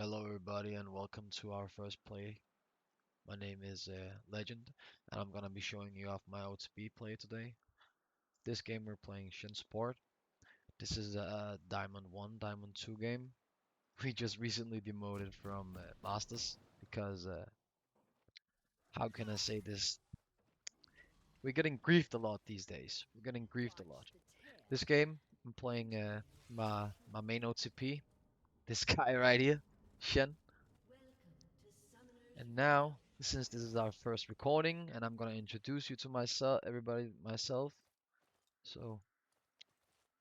Hello, everybody, and welcome to our first play. My name is Legend, and I'm gonna be showing you off my OTP play today. This game we're playing Shen Sport. This is a Diamond 1, Diamond 2 game. We just recently demoted from Masters because, how can I say this? We're getting griefed a lot these days. We're getting griefed a lot. This game, I'm playing my main OTP, this guy right here, Shen. And now, since this is our first recording, and I'm gonna introduce you to myself. So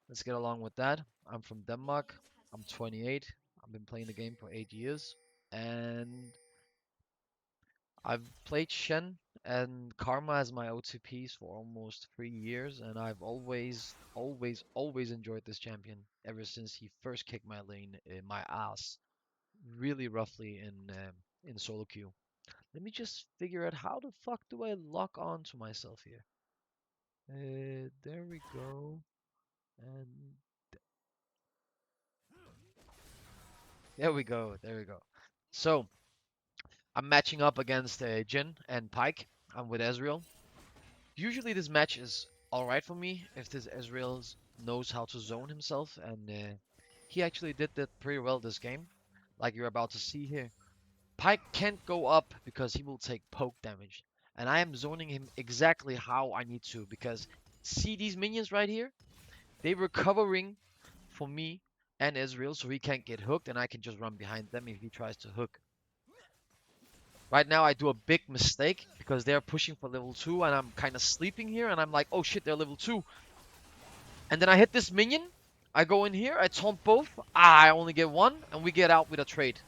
let's get along with that. I'm from Denmark. I'm 28. I've been playing the game for 8 years, and I've played Shen and Karma as my OTPs for almost 3 years, and I've always enjoyed this champion ever since he first kicked my lane, my ass, really roughly in solo queue. Let me just figure out how the fuck do I lock on to myself here. There we go. And there we go. There we go. So I'm matching up against Jin and Pike. I'm with Ezreal. Usually this match is alright for me if this Ezreal knows how to zone himself, and he actually did that pretty well this game, like you're about to see here. Pike can't go up because he will take poke damage, and I am zoning him exactly how I need to because see these minions right here? They were covering for me and Israel so he can't get hooked and I can just run behind them if he tries to hook. Right now I do a big mistake because they're pushing for level 2 and I'm kind of sleeping here and I'm like, oh shit, they're level 2. And then I hit this minion. I go in here, I taunt both. I only get one and we get out with a trade.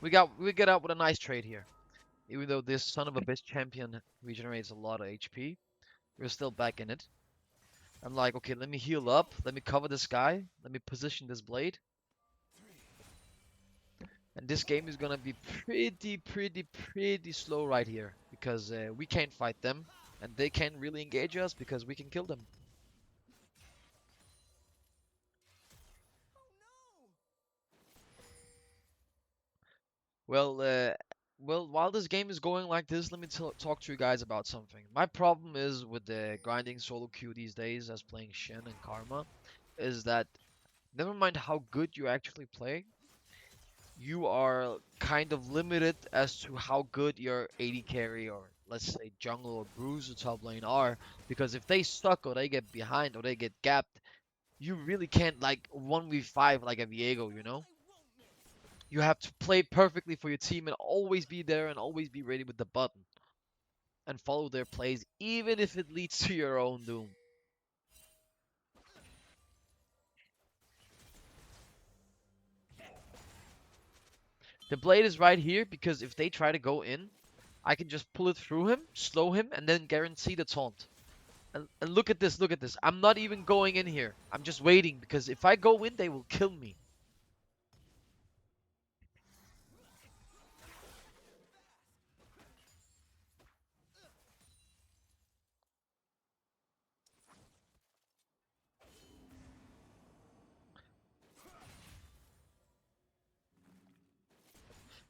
We get out with a nice trade here. Even though this son of a bitch champion regenerates a lot of HP, we're still back in it. I'm like, okay, let me heal up. Let me cover this guy. Let me position this blade. And this game is gonna be pretty slow right here because we can't fight them and they can't really engage us because we can kill them. Well, uh, well, while this game is going like this, let me talk to you guys about something. My problem is with the grinding solo queue these days as playing Shen and Karma is that never mind how good you actually play, you are kind of limited as to how good your AD carry or let's say jungle or bruiser top lane are because if they suck or they get behind or they get gapped, you really can't like 1v5 like a Viego, you know? You have to play perfectly for your team and always be there and always be ready with the button and follow their plays even if it leads to your own doom. The blade is right here because if they try to go in, I can just pull it through him, slow him, and then guarantee the taunt. And look at this, look at this. I'm not even going in here. I'm just waiting because if I go in, they will kill me.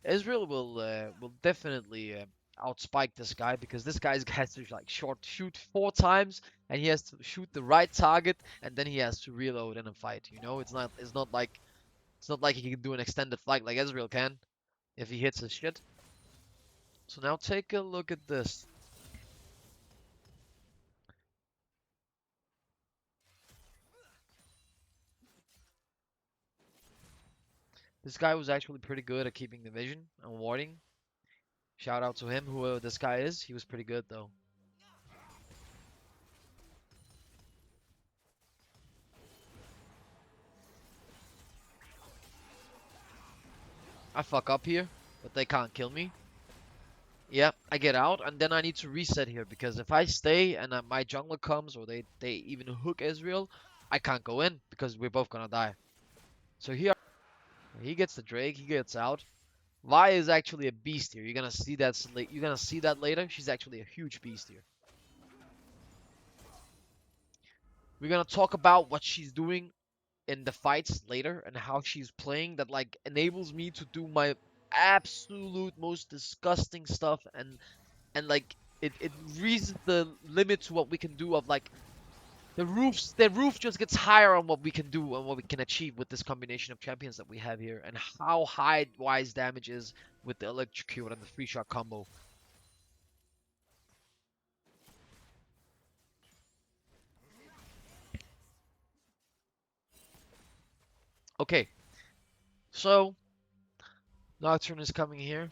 Israel will definitely outspike this guy because this guy has to like short shoot 4 times and he has to shoot the right target and then he has to reload in a fight. You know, it's not like he can do an extended flight like Israel can if he hits his shit. So now take a look at this. This guy was actually pretty good at keeping the vision and warding. Shout out to him, whoever this guy is. He was pretty good though. I fuck up here, but they can't kill me. Yeah, I get out, and then I need to reset here, because if I stay and my jungler comes, or they even hook Ezreal, I can't go in, because we're both gonna die. So here, he gets the Drake, he gets out. Vi is actually a beast here. You're gonna see that later. She's actually a huge beast here. We're gonna talk about what she's doing in the fights later and how she's playing that like enables me to do my absolute most disgusting stuff and like it reaches the limit to what we can do of like the roof just gets higher on what we can do and what we can achieve with this combination of champions that we have here and how high wise damage is with the electrocute and the free shot combo. Okay, so Nocturne is coming here.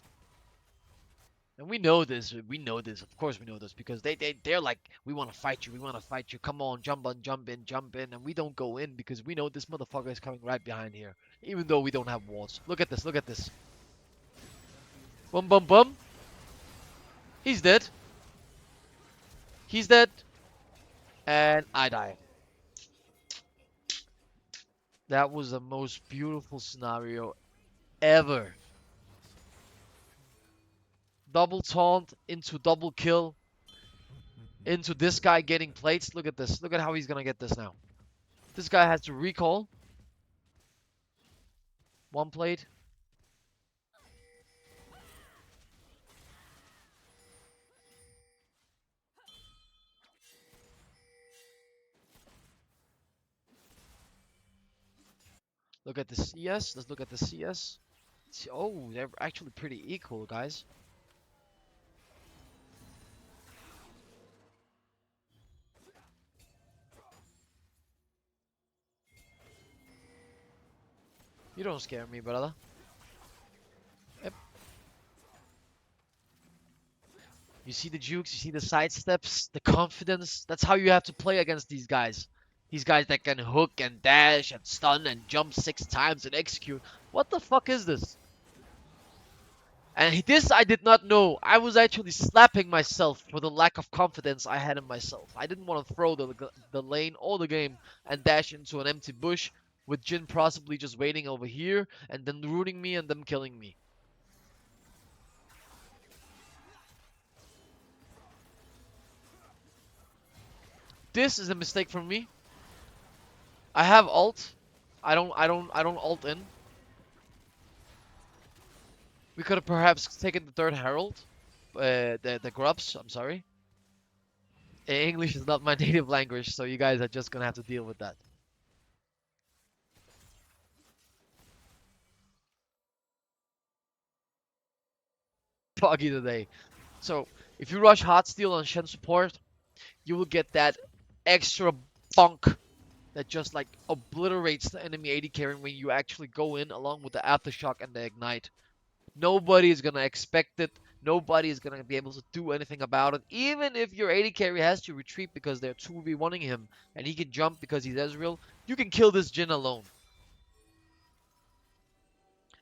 And we know this. We know this. Of course, we know this because they're like, we want to fight you. We want to fight you. Come on, jump on, jump in, jump in. And we don't go in because we know this motherfucker is coming right behind here. Even though we don't have walls. Look at this. Look at this. Boom, boom, boom. He's dead. He's dead. And I die. That was the most beautiful scenario ever. Double taunt into double kill into this guy getting plates. Look at this. Look at how he's gonna get this now. This guy has to recall. One plate. Look at the CS. Let's look at the CS. Oh, they're actually pretty equal, guys. You don't scare me, brother. Yep. You see the jukes, you see the side steps, the confidence. That's how you have to play against these guys. These guys that can hook and dash and stun and jump 6 times and execute. What the fuck is this? And this I did not know. I was actually slapping myself for the lack of confidence I had in myself. I didn't want to throw the lane or the game and dash into an empty bush with Jin possibly just waiting over here and then rooting me and them killing me. This is a mistake from me. I have ult. I don't ult in. We could have perhaps taken the third herald. The grubs, I'm sorry. English is not my native language, so you guys are just gonna have to deal with that. Foggy today. So, if you rush hot steel on Shen support, you will get that extra funk that just like obliterates the enemy AD carry when you actually go in along with the aftershock and the ignite. Nobody is gonna expect it. Nobody is gonna be able to do anything about it. Even if your AD carry has to retreat because they're 2v1ing him and he can jump because he's Ezreal, you can kill this Jhin alone.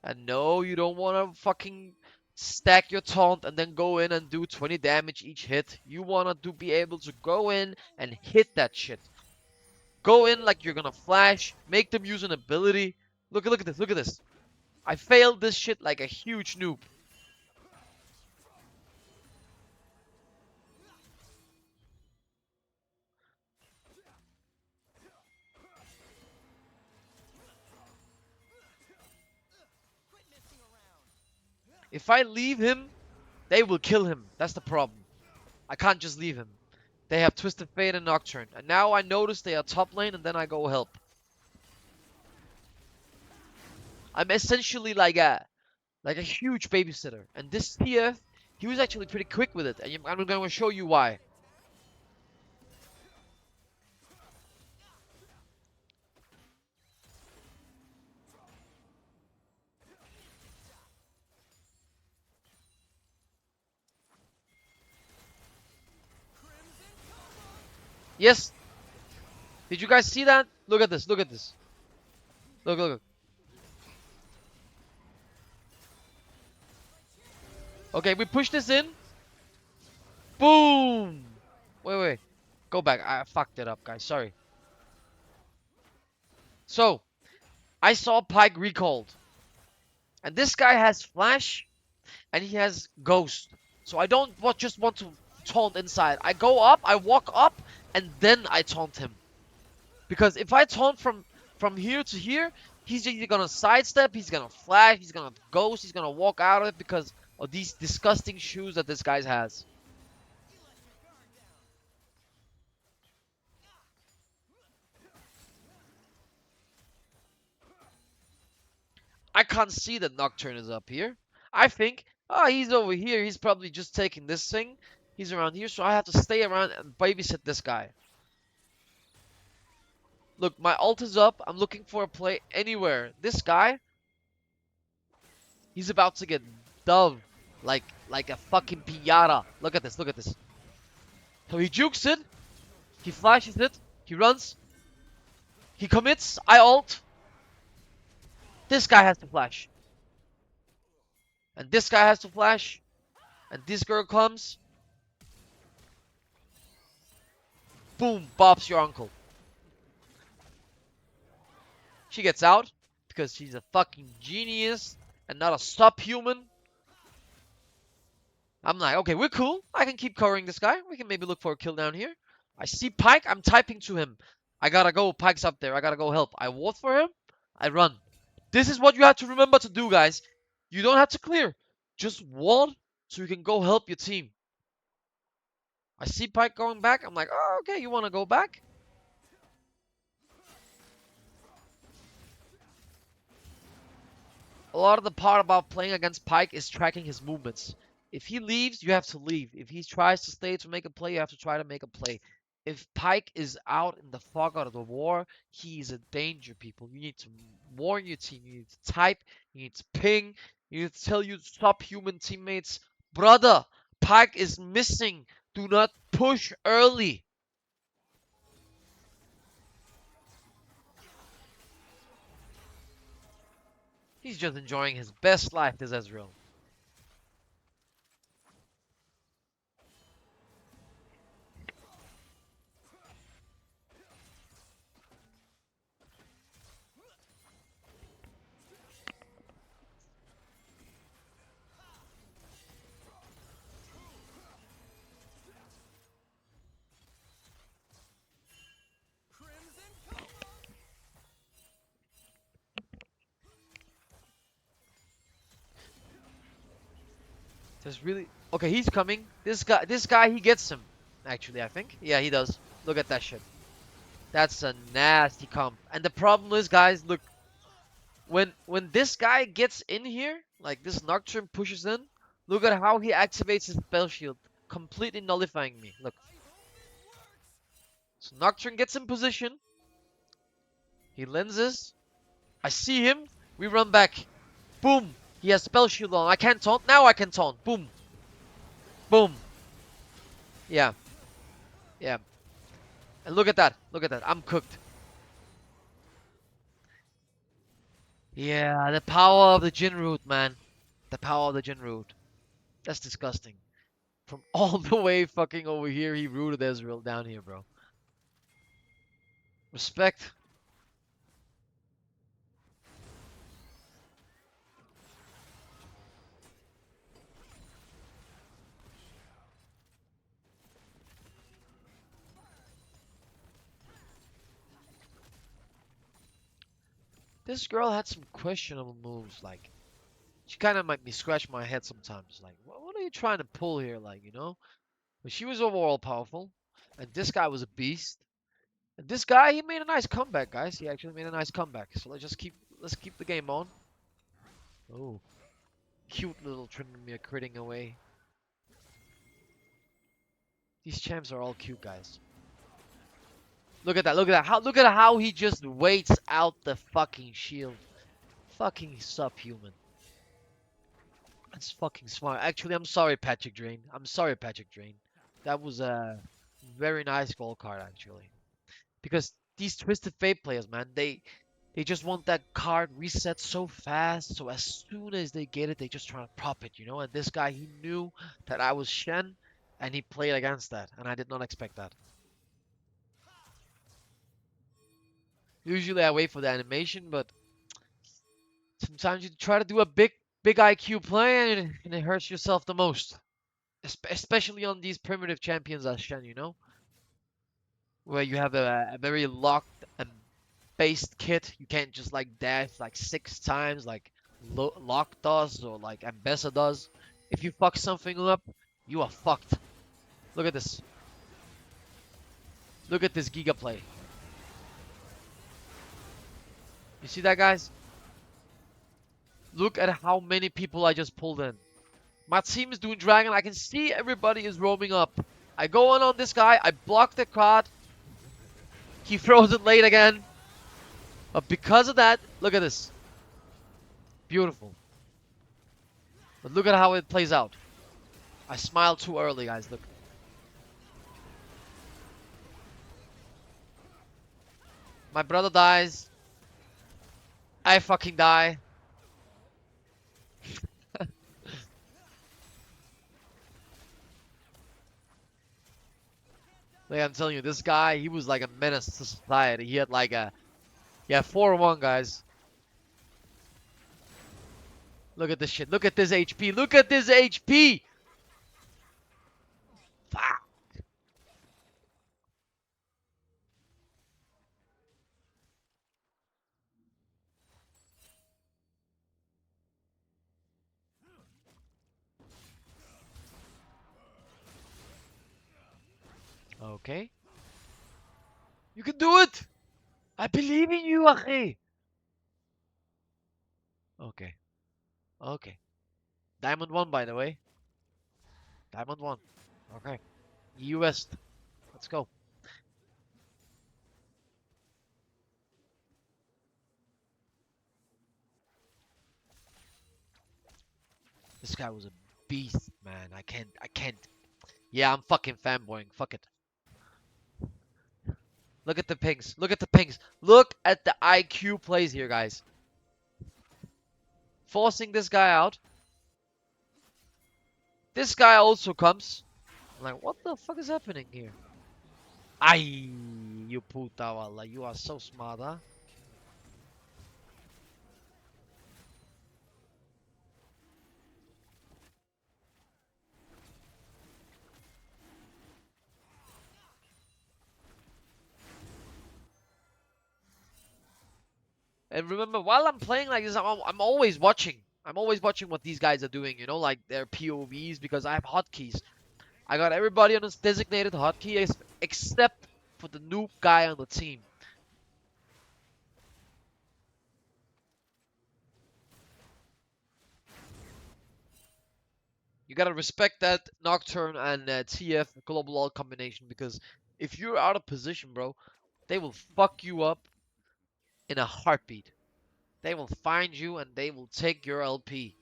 And no, you don't want to fucking stack your taunt and then go in and do 20 damage each hit. You want to be able to go in and hit that shit. Go in like you're gonna flash, make them use an ability. Look at this, look at this. I failed this shit like a huge noob. If I leave him, they will kill him. That's the problem. I can't just leave him. They have Twisted Fate and Nocturne. And now I notice they are top lane and then I go help. I'm essentially like a huge babysitter. And this TF, he was actually pretty quick with it. And I'm going to show you why. Yes. Did you guys see that? Look at this. Look at this. Look, look, look. Okay, we push this in. Boom. Wait, wait. Go back. I fucked it up, guys. Sorry. So, I saw Pyke recalled. And this guy has Flash. And he has Ghost. So I don't just want to taunt inside. I go up, I walk up, and then I taunt him. Because if I taunt from from here to here, he's either gonna sidestep, he's gonna flash, he's gonna ghost, he's gonna walk out of it because of these disgusting shoes that this guy has. I can't see that Nocturne is up here. I think, oh, he's over here. He's probably just taking this thing. He's around here, so I have to stay around and babysit this guy. Look, my ult is up. I'm looking for a play anywhere. This guy, he's about to get dove like a fucking piñata. Look at this. Look at this. So he jukes it. He flashes it. He runs. He commits. I ult. This guy has to flash. And this guy has to flash. And this girl comes. Boom. Bob's your uncle. She gets out because she's a fucking genius and not a subhuman. I'm like, okay, we're cool. I can keep covering this guy. We can maybe look for a kill down here. I see Pyke. I'm typing to him. I gotta go. Pyke's up there. I gotta go help. I ward for him. I run. This is what you have to remember to do, guys. You don't have to clear. Just ward so you can go help your team. I see Pyke going back. I'm like, oh, okay, you want to go back? A lot of the part about playing against Pyke is tracking his movements. If he leaves, you have to leave. If he tries to stay to make a play, you have to try to make a play. If Pyke is out in the fog out of the war, he's a danger, people. You need to warn your team. You need to type. You need to ping. You need to tell your subhuman teammates, brother, Pyke is missing. Do not push early. He's just enjoying his best life, this Ezreal. There's really okay. He's coming. This guy, he gets him. Actually, I think. Yeah, he does. Look at that shit. That's a nasty comp. And the problem is, guys, look, when this guy gets in here, like this Nocturne pushes in, look at how he activates his spell shield, completely nullifying me. Look. So Nocturne gets in position. He lenses. I see him. We run back. Boom. He has spell shield on. I can't taunt. Now I can taunt. Boom. Boom. Yeah. Yeah. And look at that. Look at that. I'm cooked. Yeah, the power of the Jin root, man. The power of the Jin root. That's disgusting. From all the way fucking over here, he rooted Ezreal down here, bro. Respect. This girl had some questionable moves, like, she kind of make me scratch my head sometimes. Like, what are you trying to pull here, like, you know? But she was overall powerful, and this guy was a beast. And this guy, he made a nice comeback, guys. He actually made a nice comeback. So let's keep the game on. Oh, cute little Tryndamere critting away. These champs are all cute, guys. Look at that, look at that. Look at how he just waits out the fucking shield. Fucking subhuman. That's fucking smart. Actually, I'm sorry, Patrick Drain. I'm sorry, Patrick Drain. That was a very nice goal card, actually. Because these Twisted Fate players, man, they just want that card reset so fast. So as soon as they get it, they just try to prop it, you know? And this guy, he knew that I was Shen, and he played against that. And I did not expect that. Usually I wait for the animation, but sometimes you try to do a big IQ play and it hurts yourself the most. Especially on these primitive champions as Shen, you know? Where you have a very locked and based kit. You can't just like dash like 6 times like Locke does or like Ambessa does. If you fuck something up, you are fucked. Look at this. Look at this Giga play. You see that, guys? Look at how many people I just pulled in. My team is doing dragon. I can see everybody is roaming up. I go in on this guy. I block the card. He throws it late again. But because of that, look at this. Beautiful. But look at how it plays out. I smiled too early, guys. Look. My brother dies. I fucking die. Like I'm telling you, this guy, he was like a menace to society. He had like a, yeah, 4-1, guys. Look at this shit. Look at this HP. Look at this HP. Fuck. Okay. You can do it. I believe in you, Achi. Okay. Okay. Diamond 1, by the way. Diamond 1. Okay. US. Let's go. This guy was a beast, man. I can't. Yeah, I'm fucking fanboying. Fuck it. Look at the pings. Look at the pings. Look at the IQ plays here, guys. Forcing this guy out. This guy also comes. I'm like, what the fuck is happening here? Ay, you puta wallah. You are so smart, huh? And remember, while I'm playing like this, I'm always watching. I'm always watching what these guys are doing, you know, like their POVs, because I have hotkeys. I got everybody on this designated hotkey except for the noob guy on the team. You gotta respect that Nocturne and TF Global All combination, because if you're out of position, bro, they will fuck you up in a heartbeat. They will find you and they will take your LP.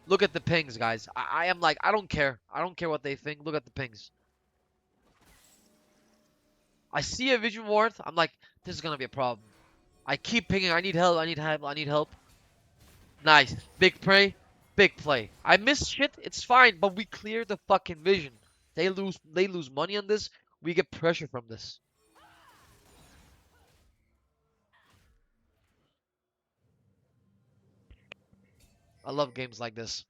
Look at the pings, guys. I am like, I don't care. I don't care what they think. Look at the pings. I see a vision ward. I'm like, this is gonna be a problem. I keep pinging. I need help. I need help. I need help. Nice. Big play. Big play. I missed shit. It's fine, but we clear the fucking vision. They lose money on this. We get pressure from this. I love games like this.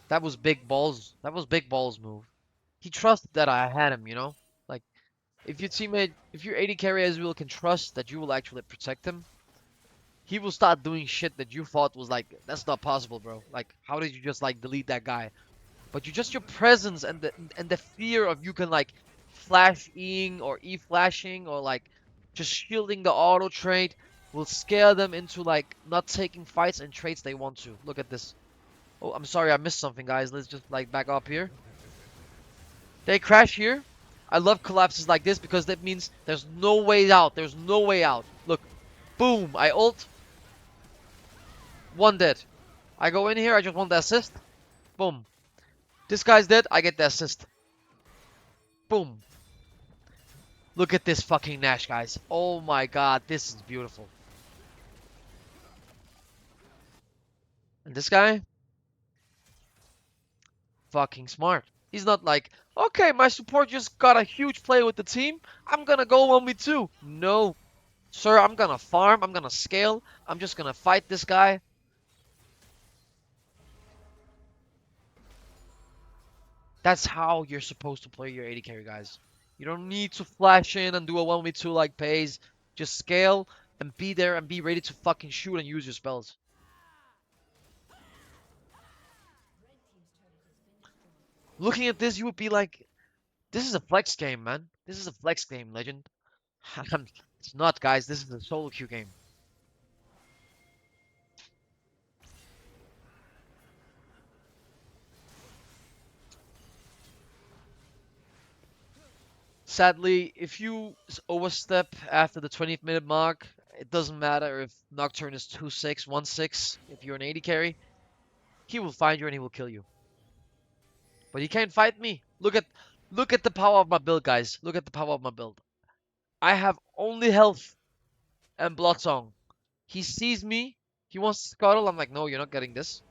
That was big balls. That was big balls move. He trusted that I had him, you know? Like, if your teammate, if your AD carry Ezreal can trust that you will actually protect him, he will start doing shit that you thought was like, that's not possible, bro. Like, how did you just like delete that guy? But you just your presence and the fear of you can like flash Eing or E flashing or like just shielding the auto trade will scare them into like not taking fights and trades they want to. Look at this. Oh, I'm sorry, I missed something, guys. Let's just like back up here. They crash here. I love collapses like this because that means there's no way out. There's no way out. Look, boom, I ult. One dead. I go in here, I just want the assist. Boom. This guy's dead, I get the assist. Boom. Look at this fucking Nash, guys. Oh my god, this is beautiful. And this guy? Fucking smart. He's not like, okay, my support just got a huge play with the team. I'm gonna go 1v2. No, sir, I'm gonna farm. I'm gonna scale. I'm just gonna fight this guy. That's how you're supposed to play your AD carry, guys. You don't need to flash in and do a 1v2 like Pays. Just scale and be there and be ready to fucking shoot and use your spells. Looking at this, you would be like, this is a flex game, man. This is a flex game, legend. It's not, guys. This is a solo queue game. Sadly, if you overstep after the 20th minute mark, it doesn't matter if Nocturne is 2-6, 1-6. If you're an AD carry, he will find you and he will kill you. But he can't fight me. Look at the power of my build, guys. Look at the power of my build. I have only health and blood song. He sees me. He wants to scuttle. I'm like, no, you're not getting this.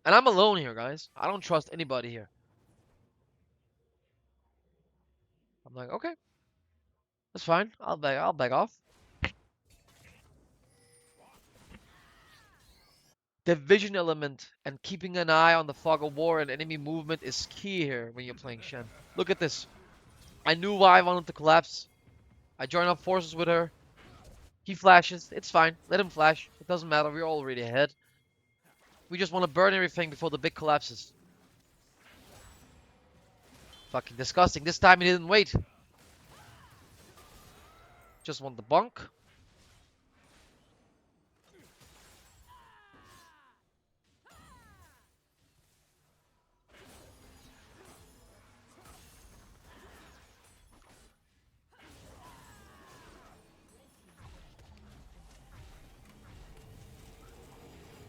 And I'm alone here, guys. I don't trust anybody here. I'm like, okay, that's fine. I'll back off. The vision element and keeping an eye on the fog of war and enemy movement is key here when you're playing Shen. Look at this. I knew why I wanted to collapse. I join up forces with her. He flashes. It's fine. Let him flash. It doesn't matter. We're already ahead. We just want to burn everything before the big collapses. Fucking disgusting. This time he didn't wait. Just want the bonk.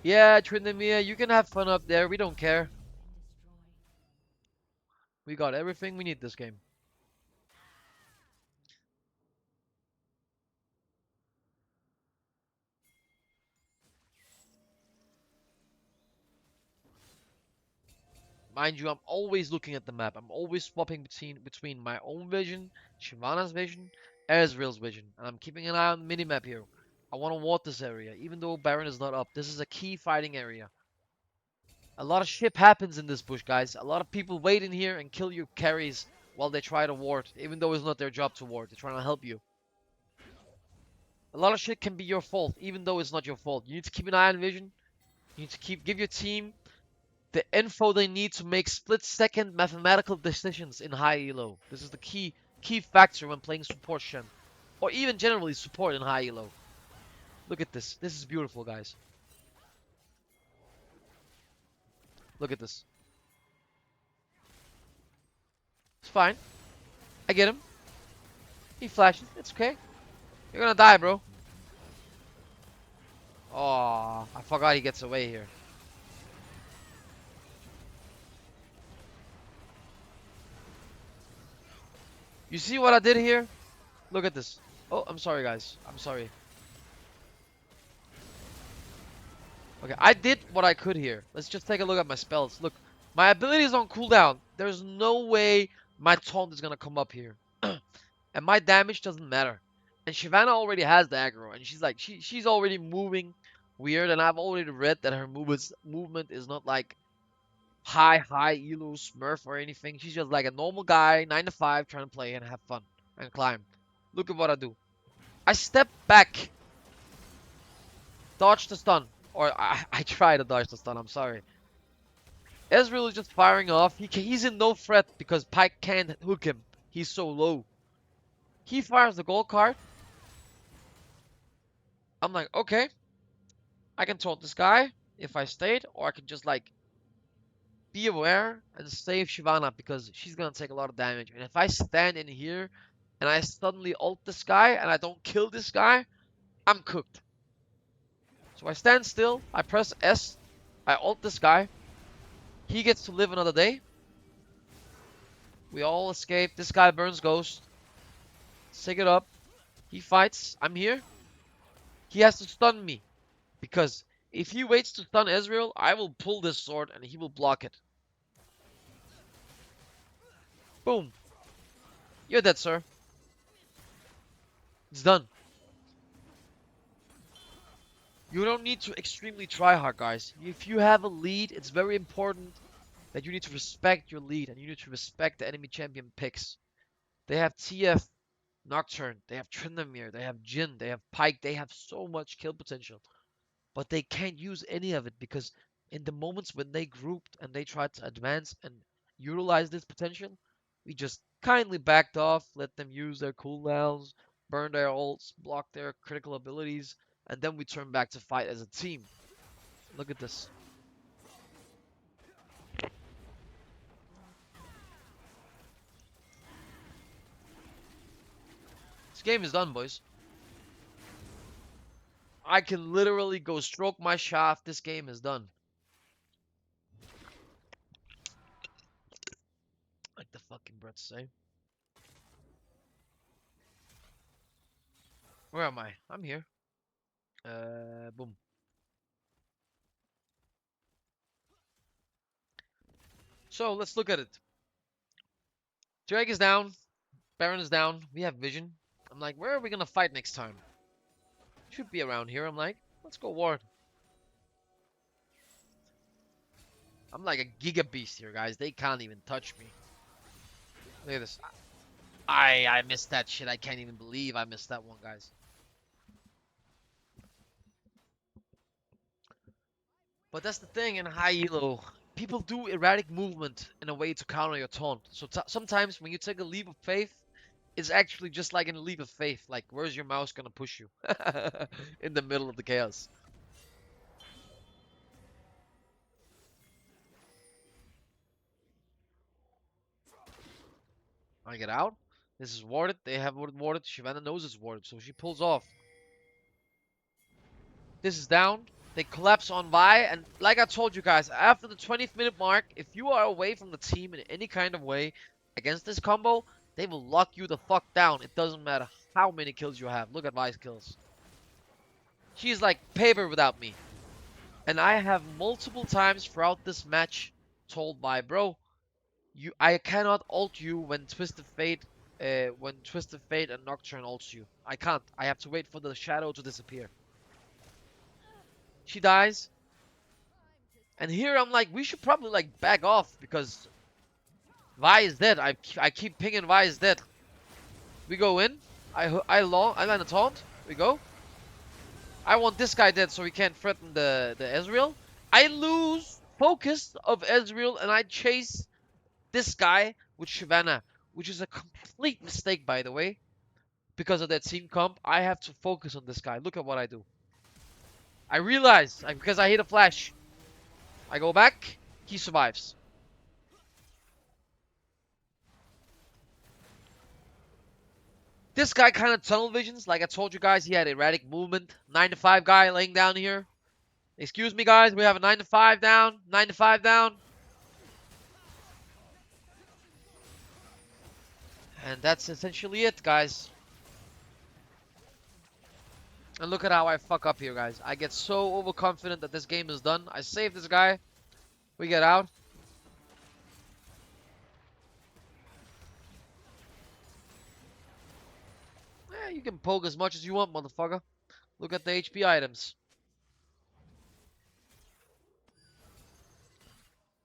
Yeah, Trinamia, you can have fun up there. We don't care. We got everything we need this game. Mind you, I'm always looking at the map. I'm always swapping between my own vision, Shyvana's vision, Ezreal's vision. And I'm keeping an eye on the minimap here. I want to ward this area, even though Baron is not up. This is a key fighting area. A lot of shit happens in this bush, guys. A lot of people wait in here and kill your carries while they try to ward, even though it's not their job to ward. They're trying to help you. A lot of shit can be your fault, even though it's not your fault. You need to keep an eye on vision. You need to give your team the info they need to make split-second mathematical decisions in high elo. This is the key factor when playing support Shen, or even generally support in high elo. Look at this. This is beautiful, guys. Look at this. It's fine. I get him. He flashes. It's okay. You're gonna die, bro. Oh, I forgot he gets away here. You see what I did here? Look at this. Oh, I'm sorry, guys. I'm sorry. Okay, I did what I could here. Let's just take a look at my spells. Look, my ability is on cooldown. There's no way my taunt is gonna come up here. And my damage doesn't matter. And Shyvana already has the aggro, and she's like, she's already moving weird, and I've already read that her movement is not like high elo smurf or anything. She's just like a normal guy, 9 to 5, trying to play and have fun and climb. Look at what I do. I step back, dodge the stun, or I try to dodge the stun. I'm sorry. Ezreal is just firing off. He's in no threat because Pyke can't hook him. He's so low. He fires the gold card. I'm like, okay, I can taunt this guy if I stayed, or I can just like be aware and save Shyvana because she's gonna take a lot of damage. And if I stand in here and I suddenly ult this guy and I don't kill this guy, I'm cooked. So I stand still, I press S, I ult this guy. He gets to live another day. We all escape. This guy burns Ghost. Take it up. He fights. I'm here. He has to stun me. Because if he waits to stun Ezreal, I will pull this sword and he will block it. Boom. You're dead, sir. It's done. You don't need to extremely try hard, guys. If you have a lead, it's very important that you need to respect your lead and you need to respect the enemy champion picks. They have TF, Nocturne, they have Tryndamere, they have Jhin, they have Pyke, they have so much kill potential. But they can't use any of it because in the moments when they grouped and they tried to advance and utilize this potential, we just kindly backed off, let them use their cooldowns, burn their ults, block their critical abilities, and then we turn back to fight as a team. Look at this. This game is done, boys. I can literally go stroke my shaft. This game is done. Like the fucking Brits say. Where am I? I'm here. Boom. So let's look at it. Drake is down. Baron is down. We have vision. I'm like, where are we gonna fight next time? Should be around here. I'm like, let's go ward. I'm like a giga beast here, guys. They can't even touch me. Look at this. I missed that shit. I can't even believe I missed that one, guys. But that's the thing in high elo. People do erratic movement in a way to counter your taunt. So sometimes when you take a leap of faith, it's actually just like in a leap of faith. Like, where's your mouse gonna push you? In the middle of the chaos. I get out. This is warded. They have warded. Shyvana knows it's warded, so she pulls off. This is down. They collapse on Vi, and like I told you guys, after the 20th minute mark, if you are away from the team in any kind of way against this combo, they will lock you the fuck down. It doesn't matter how many kills you have. Look at Vi's kills. She's like paper without me. And I have multiple times throughout this match told Vi, bro, I cannot ult you when Twisted Fate and Nocturne ults you. I can't. I have to wait for the shadow to disappear. She dies. And here I'm like, we should probably like back off because Vi is dead. I keep pinging Vi is dead. We go in. I land a taunt. We go. I want this guy dead so he can't threaten the Ezreal. I lose focus of Ezreal and I chase this guy with Shyvana, which is a complete mistake by the way. Because of that team comp, I have to focus on this guy. Look at what I do. I realize because I hit a flash. I go back. He survives. This guy kind of tunnel visions. Like I told you guys, he had erratic movement. 9 to 5 guy laying down here. Excuse me, guys. We have a 9 to 5 down. 9 to 5 down. And that's essentially it, guys. And look at how I fuck up here, guys. I get so overconfident that this game is done. I save this guy. We get out. You can poke as much as you want, motherfucker. Look at the HP items.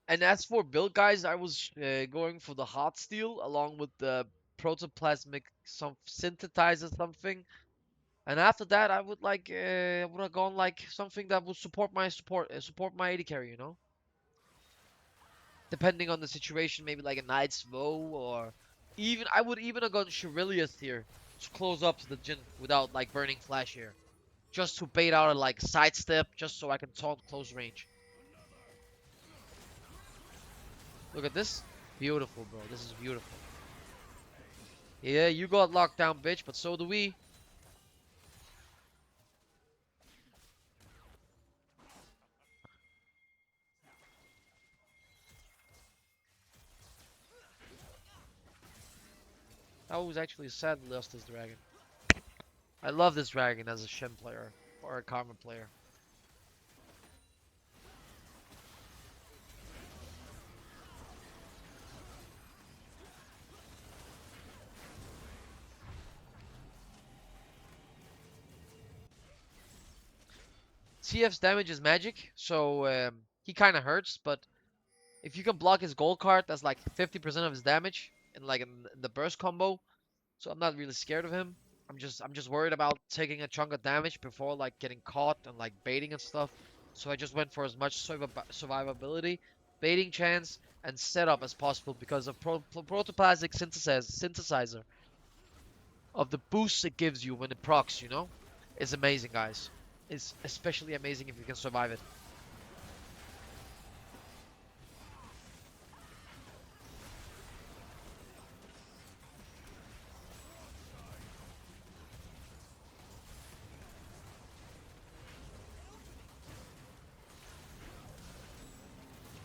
And as for build, guys, I was going for the hot steel along with the protoplasmic some synthetizer something. And after that, I would like would have gone like something that would support my AD carry, you know. Depending on the situation, maybe like a Knight's Vow or even I would even have gone Shirilius here to close up to the Jhin without like burning flash here, just to bait out a like sidestep, just so I can taunt close range. Look at this. Beautiful, bro. This is beautiful. Yeah, you got locked down, bitch, but so do we. I was actually sad we lost this dragon. I love this dragon as a Shen player or a Karma player. TF's damage is magic, so he kind of hurts, but if you can block his gold card, that's like 50% of his damage in the burst combo. So I'm not really scared of him. I'm just worried about taking a chunk of damage before like getting caught and like baiting and stuff. So I just went for as much survivability, baiting chance, and setup as possible because of protoplastic synthesizer of the boost it gives you when it procs, is amazing, guys. It's especially amazing if you can survive it.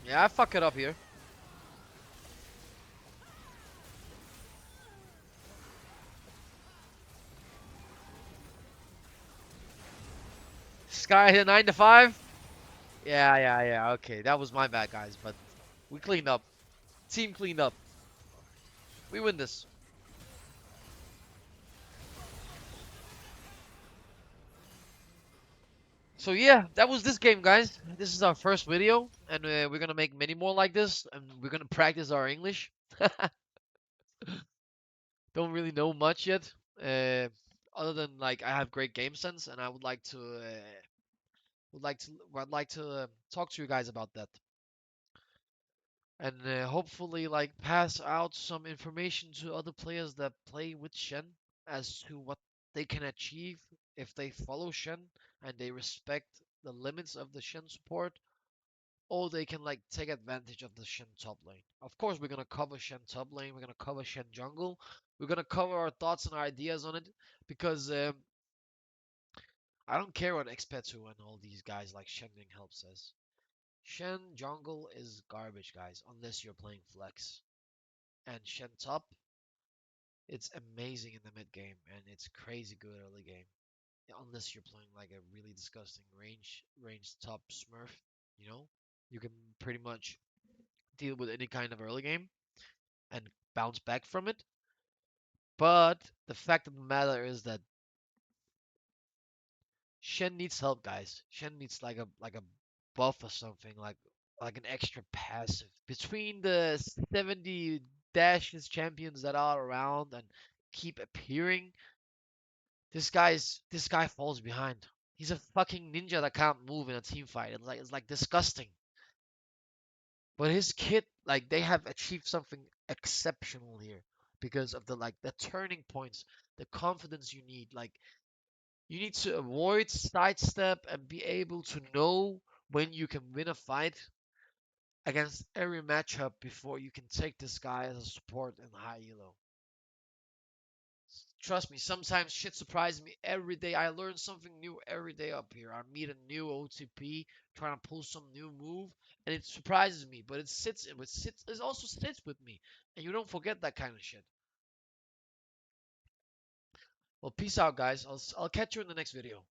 Yeah, I fuck it up here. Sky hit 9 to 5. Yeah, yeah, yeah. Okay, that was my bad, guys. But we cleaned up. Team cleaned up. We win this. So yeah, that was this game, guys. This is our first video, and we're gonna make many more like this, and we're gonna practice our English. Don't really know much yet, uh, other than like I have great game sense, and I would like to talk to you guys about that, and hopefully like pass out some information to other players that play with Shen as to what they can achieve if they follow Shen and they respect the limits of the Shen support, or they can like take advantage of the Shen top lane. Of course, we're gonna cover Shen top lane. We're gonna cover Shen jungle. We're gonna cover our thoughts and ideas on it because I don't care what Expetu and all these guys like Shending Help says. Shen jungle is garbage, guys, unless you're playing flex. And Shen top, it's amazing in the mid game and it's crazy good early game. Unless you're playing like a really disgusting range top Smurf, you know, you can pretty much deal with any kind of early game and bounce back from it. But the fact of the matter is that Shen needs help, guys. Shen needs like a buff or something, like an extra passive between the 70 dashes champions that are around and keep appearing. This guy falls behind. He's a fucking ninja that can't move in a team fight. It's like disgusting. But his kit, like they have achieved something exceptional here because of the turning points, the confidence you need. Like you need to avoid sidestep and be able to know when you can win a fight against every matchup before you can take this guy as a support in high elo. Trust me, sometimes shit surprises me every day. I learn something new every day up here. I meet a new OTP trying to pull some new move, and it surprises me. But it also sits with me, and you don't forget that kind of shit. Well, peace out, guys. I'll catch you in the next video.